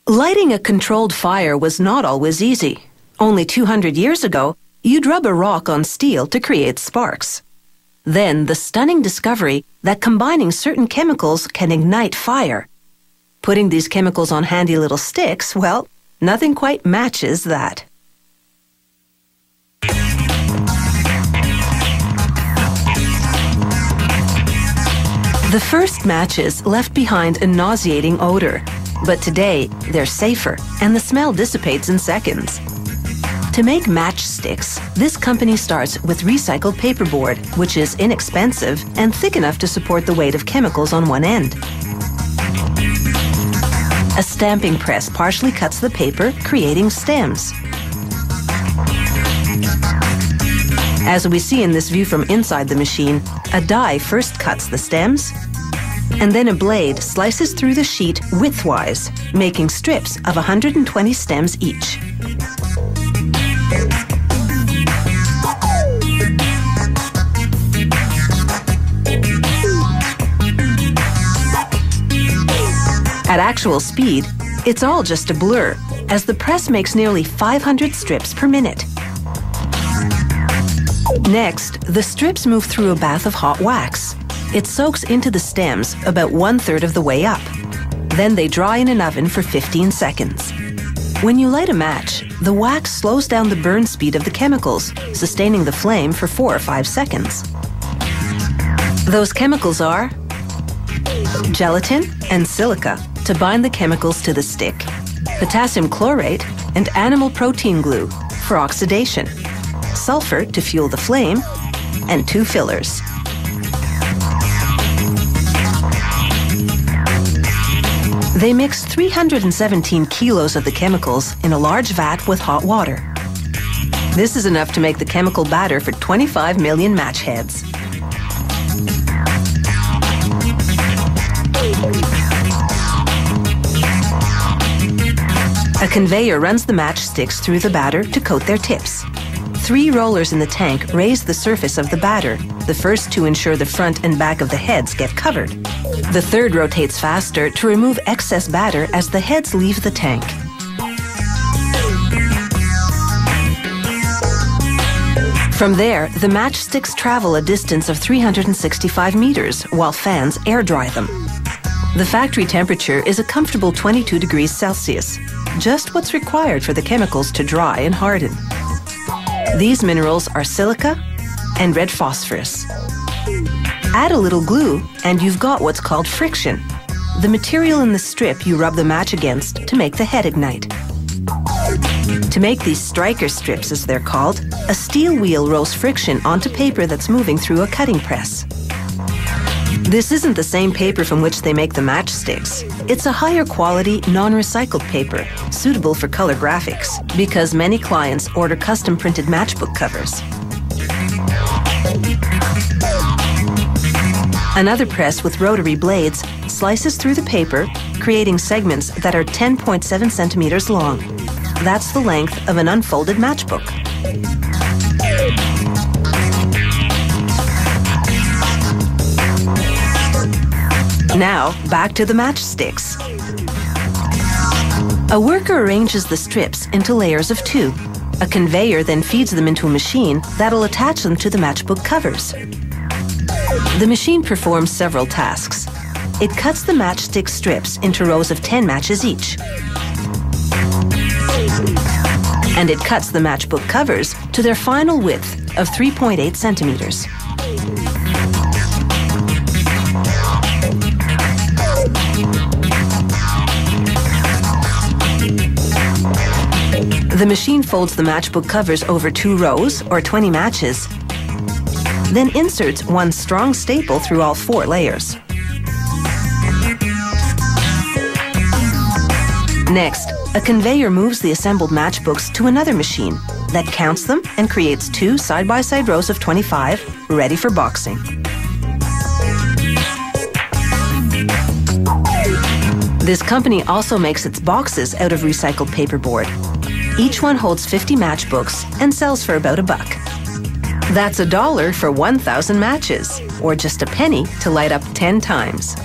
Lighting a controlled fire was not always easy. Only 200 years ago, you'd rub a rock on steel to create sparks. Then the stunning discovery that combining certain chemicals can ignite fire. Putting these chemicals on handy little sticks, well, nothing quite matches that. The first matches left behind a nauseating odor, but today they're safer and the smell dissipates in seconds. To make matchsticks, this company starts with recycled paperboard, which is inexpensive and thick enough to support the weight of chemicals on one end. A stamping press partially cuts the paper, creating stems. As we see in this view from inside the machine, a die first cuts the stems, and then a blade slices through the sheet widthwise, making strips of 120 stems each. At actual speed, it's all just a blur, as the press makes nearly 500 strips per minute. Next, the strips move through a bath of hot wax. It soaks into the stems about 1/3 of the way up. Then they dry in an oven for 15 seconds. When you light a match, the wax slows down the burn speed of the chemicals, sustaining the flame for 4 or 5 seconds. Those chemicals are gelatin and silica to bind the chemicals to the stick, potassium chlorate and animal protein glue for oxidation, sulfur to fuel the flame, and 2 fillers. They mix 317 kilos of the chemicals in a large vat with hot water. This is enough to make the chemical batter for 25 million match heads. A conveyor runs the matchsticks through the batter to coat their tips. 3 rollers in the tank raise the surface of the batter, the first to ensure the front and back of the heads get covered. The third rotates faster to remove excess batter as the heads leave the tank. From there, the matchsticks travel a distance of 365 meters while fans air dry them. The factory temperature is a comfortable 22 degrees Celsius, just what's required for the chemicals to dry and harden. These minerals are silica and red phosphorus. Add a little glue and you've got what's called friction, the material in the strip you rub the match against to make the head ignite. To make these striker strips, as they're called, a steel wheel rolls friction onto paper that's moving through a cutting press. This isn't the same paper from which they make the matchsticks. It's a higher quality, non-recycled paper, suitable for color graphics, because many clients order custom printed matchbook covers. Another press with rotary blades slices through the paper, creating segments that are 10.7 centimeters long. That's the length of an unfolded matchbook. Now, back to the matchsticks. A worker arranges the strips into layers of 2. A conveyor then feeds them into a machine that'll attach them to the matchbook covers. The machine performs several tasks. It cuts the matchstick strips into rows of 10 matches each. And it cuts the matchbook covers to their final width of 3.8 centimeters. The machine folds the matchbook covers over 2 rows, or 20 matches, then inserts one strong staple through all 4 layers. Next, a conveyor moves the assembled matchbooks to another machine that counts them and creates 2 side-by-side rows of 25, ready for boxing. This company also makes its boxes out of recycled paperboard. Each one holds 50 matchbooks and sells for about $1. That's $1 for 1,000 matches, or just a penny to light up 10 times.